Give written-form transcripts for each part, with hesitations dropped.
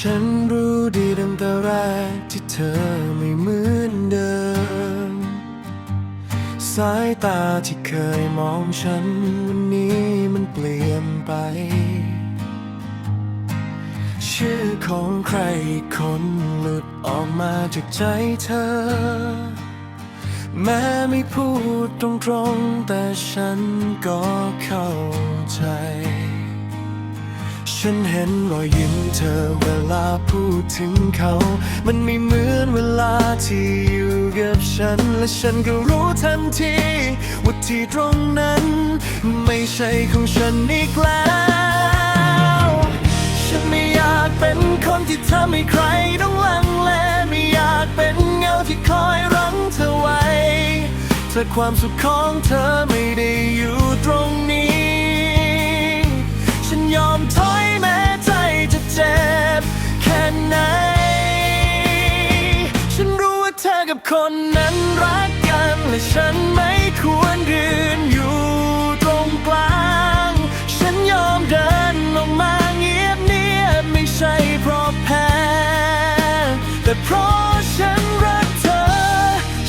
ฉันรู้ดีตั้งแต่แรกที่เธอไม่เหมือนเดิมสายตาที่เคยมองฉันวันนี้มันเปลี่ยนไปชื่อของใครอีกคนหลุดออกมาจากใจเธอแม้ไม่พูดตรงๆแต่ฉันก็เข้าใจฉันเห็นรอยยิ้มเธอเวลาพูดถึงเขา มันไม่เหมือนเวลาที่อยู่กับฉัน และฉันก็รู้ทันทีว่าที่ตรงนั้นไม่ใช่ของฉันอีกแล้วฉันไม่อยากเป็นคนที่ทำให้ใครต้องลังเลไม่อยากเป็นเงาที่คอยรั้งเธอไว้ถ้าความสุขของเธอไม่ได้อยู่ตรงนี้ฉันยอมถอยแม้ใจจะเจ็บแค่ไหนฉันรู้ว่าเธอกับคนนั้นรักกันและฉันไม่ควรยืนอยู่ตรงกลางฉันยอมเดินออกมาเงียบไม่ใช่เพราะแพ้แต่เพราะฉันรักเธอ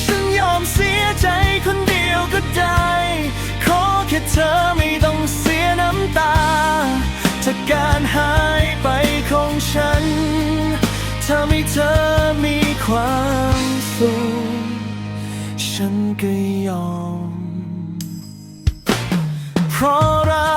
ฉันยอมเสียใจคนเดียวก็ได้ขอแค่เธอไม่ต้องเสียน้ำตาถ้าการหายไปของฉันทำให้เธอมีความสุขฉันก็ยอมเพราะรัก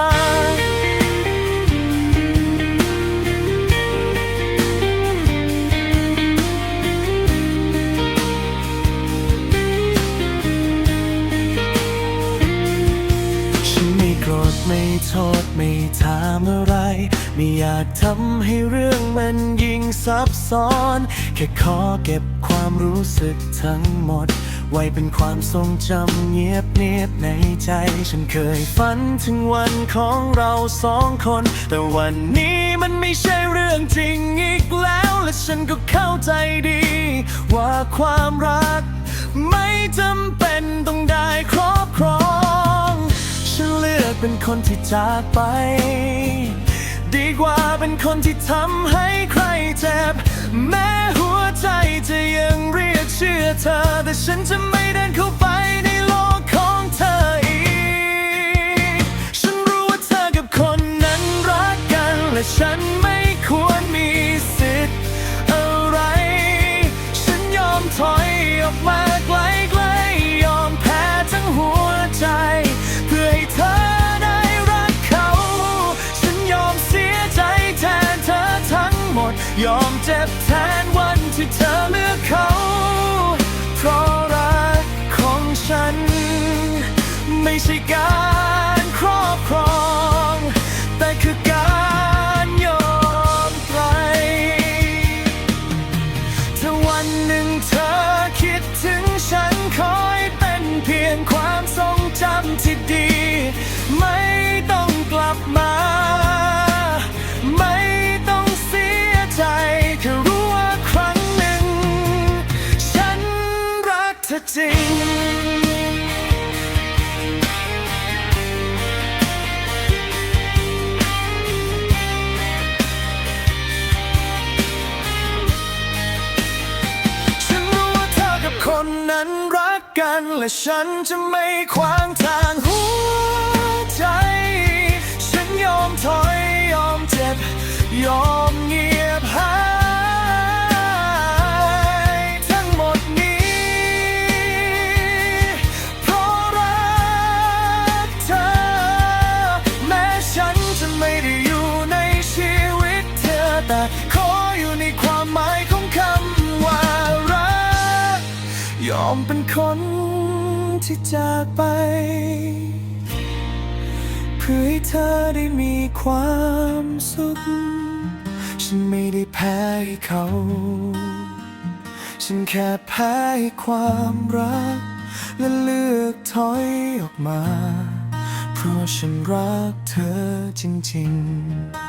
ไม่โทษไม่ถามอะไรไม่อยากทำให้เรื่องมันยิ่งซับซ้อนแค่ขอเก็บความรู้สึกทั้งหมดไว้เป็นความทรงจำเงียบในใจฉันเคยฝันถึงวันของเราสองคนแต่วันนี้มันไม่ใช่เรื่องจริงอีกแล้วและฉันก็เข้าใจดีว่าความรักไม่จำเป็นต้องได้ครอบครองฉันเลือกเป็นคนที่จากไปดีกว่าเป็นคนที่ทำให้ใครเจ็บแม้หัวใจจะยังเรียกชื่อเธอแต่ฉันจะไม่เดินเข้าไปในโลกของเธออีกฉันรู้ว่าเธอกับคนนั้นรักกันและฉันไม่ควรมีสิทธิ์อะไรฉันยอมถอยออกมาไกลๆยอมแพ้ทั้งหัวใจเพื่อให้เธอได้รักเขาฉันยอมเสียใจแทนเธอทั้งหมดยอมเจ็บแทนวันที่เธอเลือกเขาเพราะรักของฉันไม่ใช่การครอบครองแต่คือการยอมไปถ้าวันหนึ่งเธอคิดถึงฉันขอให้เป็นเพียงความทรงจำที่ดีไม่ต้องกลับมาไม่ต้องเสียใจแค่รู้ว่าครั้งหนึ่งฉันรักเธอจริงคนนั้นรักกันและฉันจะไม่ขวางทางหัวใจฉันยอมถอยยอมเจ็บยอมเงียบหายทั้งหมดนี้เพราะรักเธอแม้ฉันจะไม่ได้อยู่ในชีวิตเธอแต่ขออยู่ในความหมายของคำว่ายอมเป็นคนที่จากไปเพื่อให้เธอได้มีความสุขฉันไม่ได้แพ้ให้เขาฉันแค่แพ้ให้ความรักและเลือกถอยออกมาเพราะฉันรักเธอจริงๆ